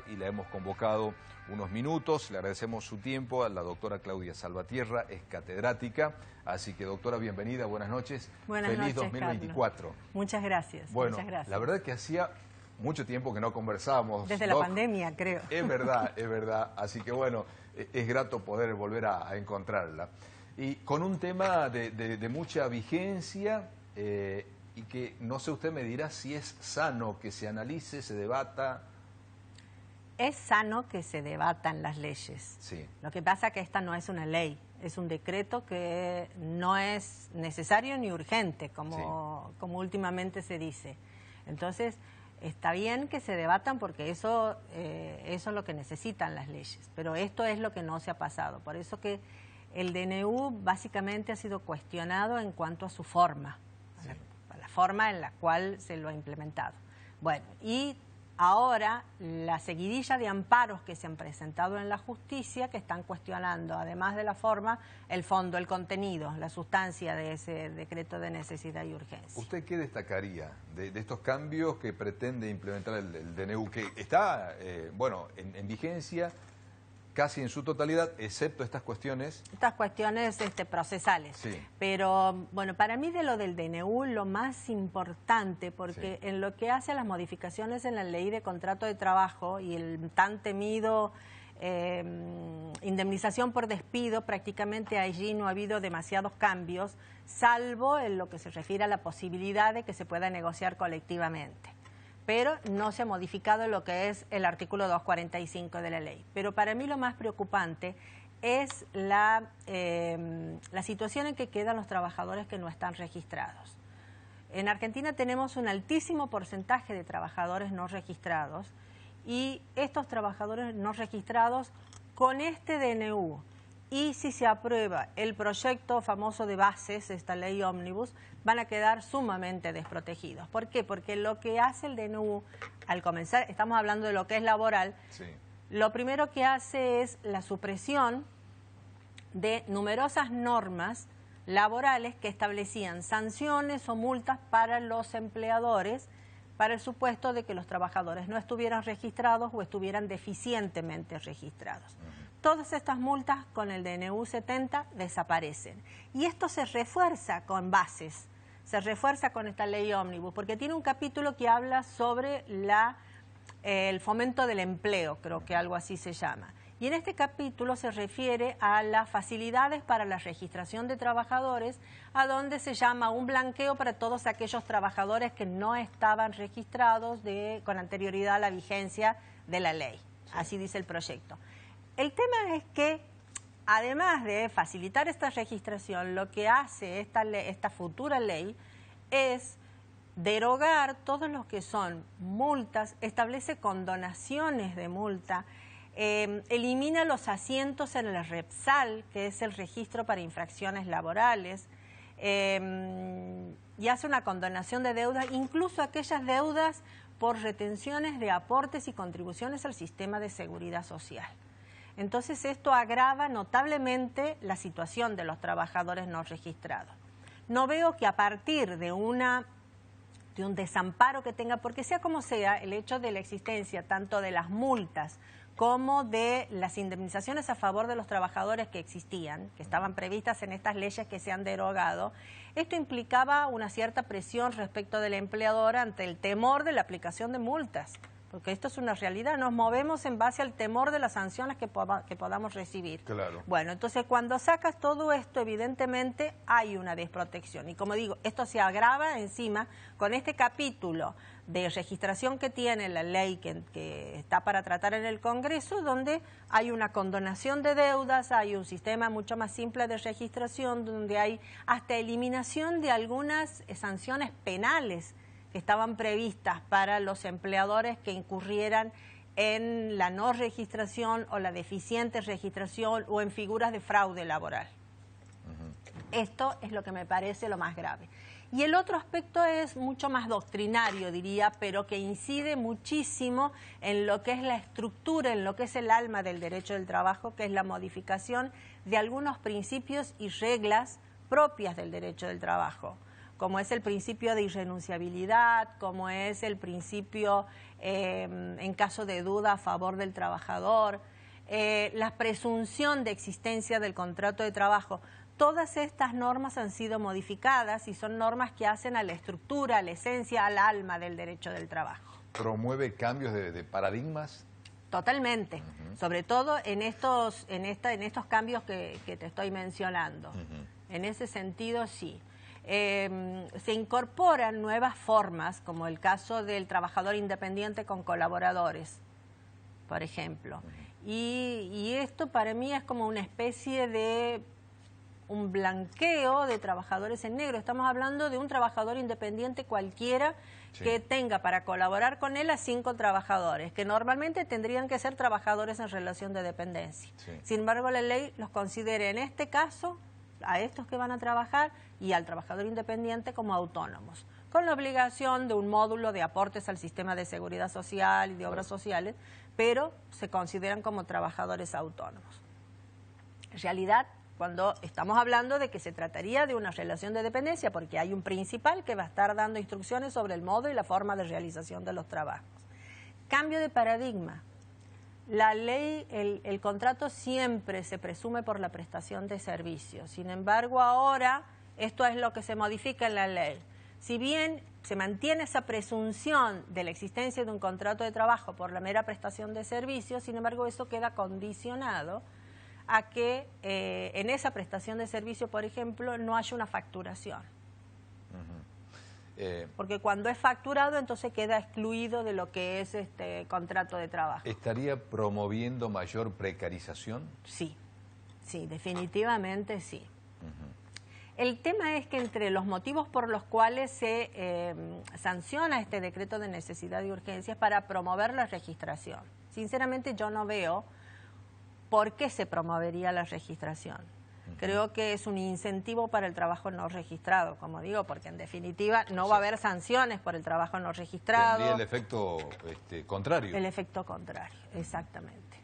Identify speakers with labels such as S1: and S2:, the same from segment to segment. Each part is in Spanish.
S1: y la hemos convocado unos minutos. Le agradecemos su tiempo a la doctora Claudia Salvatierra, es catedrática. Así que, doctora, bienvenida, buenas noches.
S2: Buenas
S1: Feliz
S2: noches,
S1: 2024.
S2: Carlos. Muchas gracias.
S1: Bueno,
S2: muchas gracias.
S1: La verdad es que hacía mucho tiempo que no conversábamos.
S2: Desde la pandemia, creo.
S1: Es verdad, es verdad. Así que bueno, es grato poder volver a encontrarla. Y con un tema de mucha vigencia y que no sé, usted me dirá si es sano que se analice, se debata.
S2: Es sano que se debatan las leyes.
S1: Sí.
S2: Lo que pasa es que esta no es una ley, es un decreto que no es necesario ni urgente, como últimamente se dice. Entonces, está bien que se debatan porque eso es lo que necesitan las leyes, pero esto es lo que no se ha pasado. Por eso que el DNU básicamente ha sido cuestionado en cuanto a su forma, a la forma en la cual se lo ha implementado. Bueno, y ahora la seguidilla de amparos que se han presentado en la justicia, que están cuestionando, además de la forma, el fondo, el contenido, la sustancia de ese decreto de necesidad y urgencia.
S1: ¿Usted qué destacaría de estos cambios que pretende implementar el DNU, que está, bueno, en vigencia casi en su totalidad, excepto estas cuestiones?
S2: Estas cuestiones procesales.
S1: Sí.
S2: Pero, bueno, para mí de lo del DNU, lo más importante, porque en lo que hace a las modificaciones en la ley de contrato de trabajo y el tan temido indemnización por despido, prácticamente allí no ha habido demasiados cambios, salvo en lo que se refiere a la posibilidad de que se pueda negociar colectivamente. Pero no se ha modificado lo que es el artículo 245 de la ley. Pero para mí lo más preocupante es la situación en que quedan los trabajadores que no están registrados. En Argentina tenemos un altísimo porcentaje de trabajadores no registrados y estos trabajadores no registrados con este DNU y si se aprueba el proyecto famoso de bases, esta ley ómnibus, van a quedar sumamente desprotegidos. ¿Por qué? Porque lo que hace el DNU, al comenzar, estamos hablando de lo que es laboral, lo primero que hace es la supresión de numerosas normas laborales que establecían sanciones o multas para los empleadores para el supuesto de que los trabajadores no estuvieran registrados o estuvieran deficientemente registrados. Todas estas multas con el DNU 70 desaparecen. Y esto se refuerza con bases, se refuerza con esta ley ómnibus, porque tiene un capítulo que habla sobre el fomento del empleo, creo que algo así se llama. Y en este capítulo se refiere a las facilidades para la registración de trabajadores, a donde se llama un blanqueo para todos aquellos trabajadores que no estaban registrados con anterioridad a la vigencia de la ley. Así dice el proyecto. El tema es que, además de facilitar esta registración, lo que hace esta futura ley es derogar todos los que son multas, establece condonaciones de multa, elimina los asientos en el REPSAL, que es el registro para infracciones laborales, y hace una condonación de deudas, incluso aquellas deudas por retenciones de aportes y contribuciones al sistema de seguridad social. Entonces esto agrava notablemente la situación de los trabajadores no registrados. No veo que a partir de un desamparo que tenga, porque sea como sea, el hecho de la existencia tanto de las multas como de las indemnizaciones a favor de los trabajadores que existían, que estaban previstas en estas leyes que se han derogado, esto implicaba una cierta presión respecto del empleador ante el temor de la aplicación de multas. Porque esto es una realidad, nos movemos en base al temor de las sanciones que podamos recibir.
S1: Claro.
S2: Bueno, entonces cuando sacas todo esto, evidentemente hay una desprotección. Y como digo, esto se agrava encima con este capítulo de registración que tiene la ley que está para tratar en el Congreso, donde hay una condonación de deudas, hay un sistema mucho más simple de registración, donde hay hasta eliminación de algunas sanciones penales que estaban previstas para los empleadores que incurrieran en la no registración o la deficiente registración o en figuras de fraude laboral. Esto es lo que me parece lo más grave. Y el otro aspecto es mucho más doctrinario, diría, pero que incide muchísimo en lo que es la estructura, en lo que es el alma del derecho del trabajo, que es la modificación de algunos principios y reglas propias del derecho del trabajo. como es el principio de irrenunciabilidad, como es el principio en caso de duda a favor del trabajador, la presunción de existencia del contrato de trabajo. Todas estas normas han sido modificadas y son normas que hacen a la estructura, a la esencia, al alma del derecho del trabajo.
S1: ¿Promueve cambios de paradigmas?
S2: Totalmente, sobre todo en estos cambios que te estoy mencionando. En ese sentido, sí. Se incorporan nuevas formas, como el caso del trabajador independiente con colaboradores, por ejemplo. Y esto para mí es como una especie de un blanqueo de trabajadores en negro. Estamos hablando de un trabajador independiente cualquiera que tenga para colaborar con él a 5 trabajadores, que normalmente tendrían que ser trabajadores en relación de dependencia. Sin embargo, la ley los considera en este caso, a estos que van a trabajar y al trabajador independiente como autónomos, con la obligación de un módulo de aportes al sistema de seguridad social y de obras sociales, pero se consideran como trabajadores autónomos. En realidad, cuando estamos hablando de que se trataría de una relación de dependencia, porque hay un principal que va a estar dando instrucciones sobre el modo y la forma de realización de los trabajos. Cambio de paradigma. La ley, el contrato siempre se presume por la prestación de servicios. Sin embargo, ahora esto es lo que se modifica en la ley. Si bien se mantiene esa presunción de la existencia de un contrato de trabajo por la mera prestación de servicios, sin embargo, eso queda condicionado a que en esa prestación de servicio, por ejemplo, no haya una facturación. Porque cuando es facturado, entonces queda excluido de lo que es este contrato de trabajo.
S1: ¿Estaría promoviendo mayor precarización?
S2: Sí, sí, definitivamente sí. El tema es que entre los motivos por los cuales se sanciona este decreto de necesidad y urgencia es para promover la registración. Sinceramente yo no veo por qué se promovería la registración. Creo que es un incentivo para el trabajo no registrado, como digo, porque en definitiva no va a haber sanciones por el trabajo no registrado.
S1: Tendría el efecto contrario.
S2: El efecto contrario, exactamente.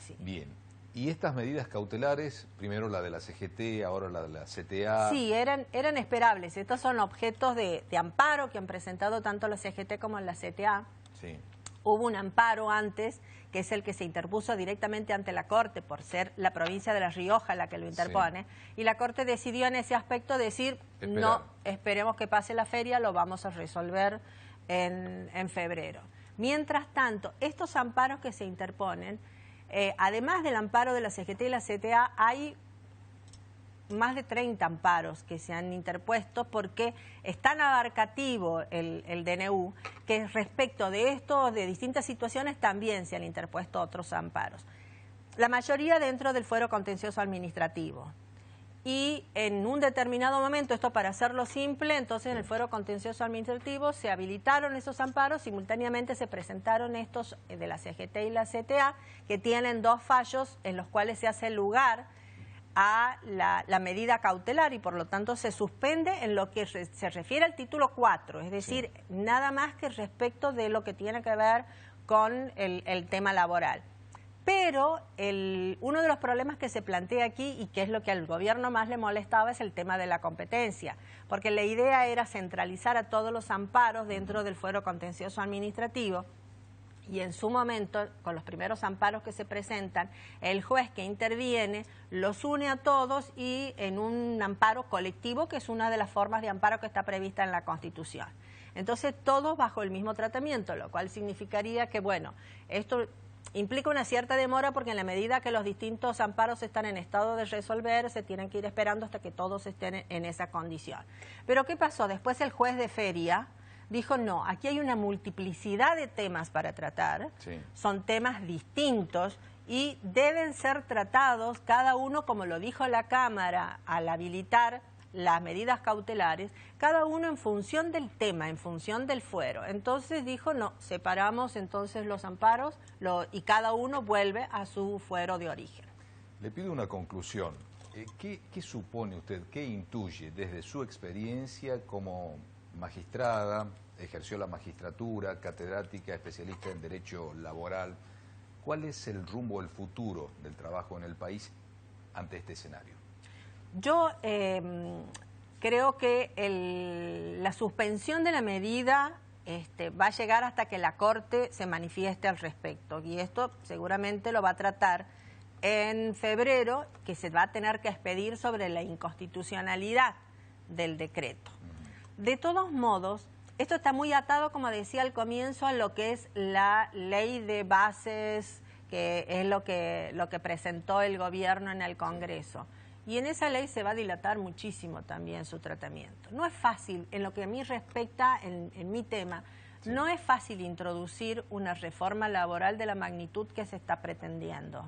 S2: Sí.
S1: Bien. ¿Y estas medidas cautelares, primero la de la CGT, ahora la de la CTA?
S2: Sí, eran esperables. Estos son objetos de amparo que han presentado tanto la CGT como la CTA.
S1: Sí.
S2: Hubo un amparo antes, que es el que se interpuso directamente ante la Corte, por ser la provincia de La Rioja la que lo interpone, y la Corte decidió en ese aspecto decir, no, esperemos que pase la feria, lo vamos a resolver en febrero. Mientras tanto, estos amparos que se interponen, además del amparo de la CGT y la CTA, hay más de 30 amparos que se han interpuesto porque es tan abarcativo el DNU que respecto de esto, de distintas situaciones, también se han interpuesto otros amparos. La mayoría dentro del fuero contencioso administrativo. Y en un determinado momento, esto para hacerlo simple, entonces en el fuero contencioso administrativo se habilitaron esos amparos, simultáneamente se presentaron estos de la CGT y la CTA, que tienen 2 fallos en los cuales se hace lugar a la medida cautelar y por lo tanto se suspende en lo que se refiere al título 4, es decir, nada más que respecto de lo que tiene que ver con el tema laboral. Pero uno de los problemas que se plantea aquí y que es lo que al gobierno más le molestaba es el tema de la competencia, porque la idea era centralizar a todos los amparos dentro del fuero contencioso administrativo. Y en su momento, con los primeros amparos que se presentan, el juez que interviene los une a todos y en un amparo colectivo, que es una de las formas de amparo que está prevista en la Constitución. Entonces, todos bajo el mismo tratamiento, lo cual significaría que, bueno, esto implica una cierta demora porque en la medida que los distintos amparos están en estado de resolver, se tienen que ir esperando hasta que todos estén en esa condición. Pero, ¿qué pasó? Después el juez de feria dijo, no, aquí hay una multiplicidad de temas para tratar, son temas distintos y deben ser tratados cada uno, como lo dijo la Cámara al habilitar las medidas cautelares, cada uno en función del tema, en función del fuero. Entonces dijo, no, separamos entonces los amparos y cada uno vuelve a su fuero de origen.
S1: Le pido una conclusión. ¿Qué supone usted, qué intuye desde su experiencia como magistrada, ejerció la magistratura, catedrática, especialista en derecho laboral? ¿Cuál es el rumbo, el futuro del trabajo en el país ante este escenario?
S2: Yo creo que la suspensión de la medida va a llegar hasta que la Corte se manifieste al respecto. Y esto seguramente lo va a tratar en febrero, que se va a tener que expedir sobre la inconstitucionalidad del decreto. De todos modos, esto está muy atado, como decía al comienzo, a lo que es la ley de bases, que es lo que presentó el gobierno en el Congreso. Y en esa ley se va a dilatar muchísimo también su tratamiento. No es fácil, en lo que a mí respecta, en mi tema, sí, no es fácil introducir una reforma laboral de la magnitud que se está pretendiendo.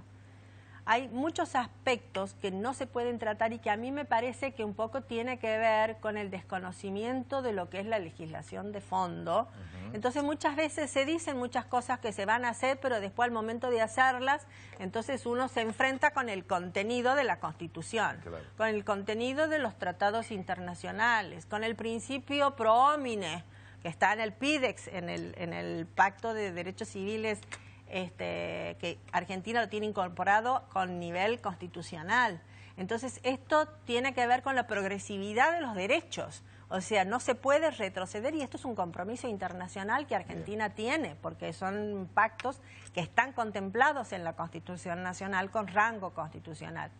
S2: Hay muchos aspectos que no se pueden tratar y que a mí me parece que un poco tiene que ver con el desconocimiento de lo que es la legislación de fondo. Entonces muchas veces se dicen muchas cosas que se van a hacer, pero después al momento de hacerlas, entonces uno se enfrenta con el contenido de la Constitución, claro, con el contenido de los tratados internacionales, con el principio pro homine, que está en el PIDEX, en el Pacto de Derechos Civiles, que Argentina lo tiene incorporado con nivel constitucional. Entonces, esto tiene que ver con la progresividad de los derechos. O sea, no se puede retroceder y esto es un compromiso internacional que Argentina tiene, porque son pactos que están contemplados en la Constitución Nacional con rango constitucional.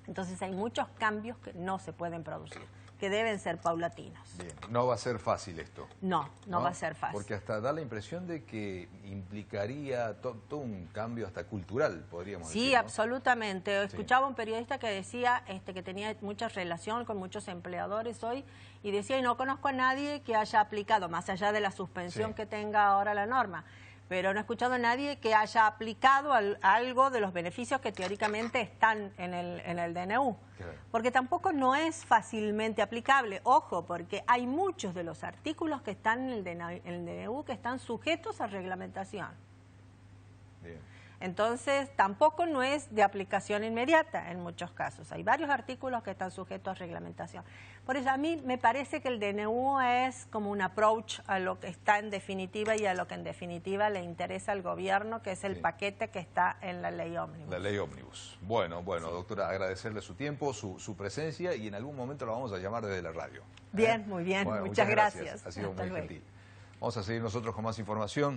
S2: Entonces, hay muchos cambios que no se pueden producir, que deben ser paulatinos.
S1: Bien, no va a ser fácil esto.
S2: No va a ser fácil.
S1: Porque hasta da la impresión de que implicaría todo un cambio hasta cultural, podríamos decir.
S2: Sí,
S1: ¿no?
S2: Absolutamente. Escuchaba un periodista que decía que tenía mucha relación con muchos empleadores hoy y decía, y no conozco a nadie que haya aplicado, más allá de la suspensión que tenga ahora la norma, pero no he escuchado a nadie que haya aplicado algo de los beneficios que teóricamente están en el DNU. Claro. Porque tampoco no es fácilmente aplicable. Ojo, porque hay muchos de los artículos que están en el DNU que están sujetos a reglamentación. Bien. Entonces, tampoco no es de aplicación inmediata en muchos casos. Hay varios artículos que están sujetos a reglamentación. Por eso a mí me parece que el DNU es como un approach a lo que está en definitiva y a lo que en definitiva le interesa al gobierno, que es el paquete que está en la ley ómnibus.
S1: La ley ómnibus. Bueno, doctora, agradecerle su tiempo, su presencia y en algún momento la vamos a llamar desde la radio.
S2: Bien, muy bien. Bueno, muchas gracias.
S1: Ha sido muy gentil. Vamos a seguir nosotros con más información.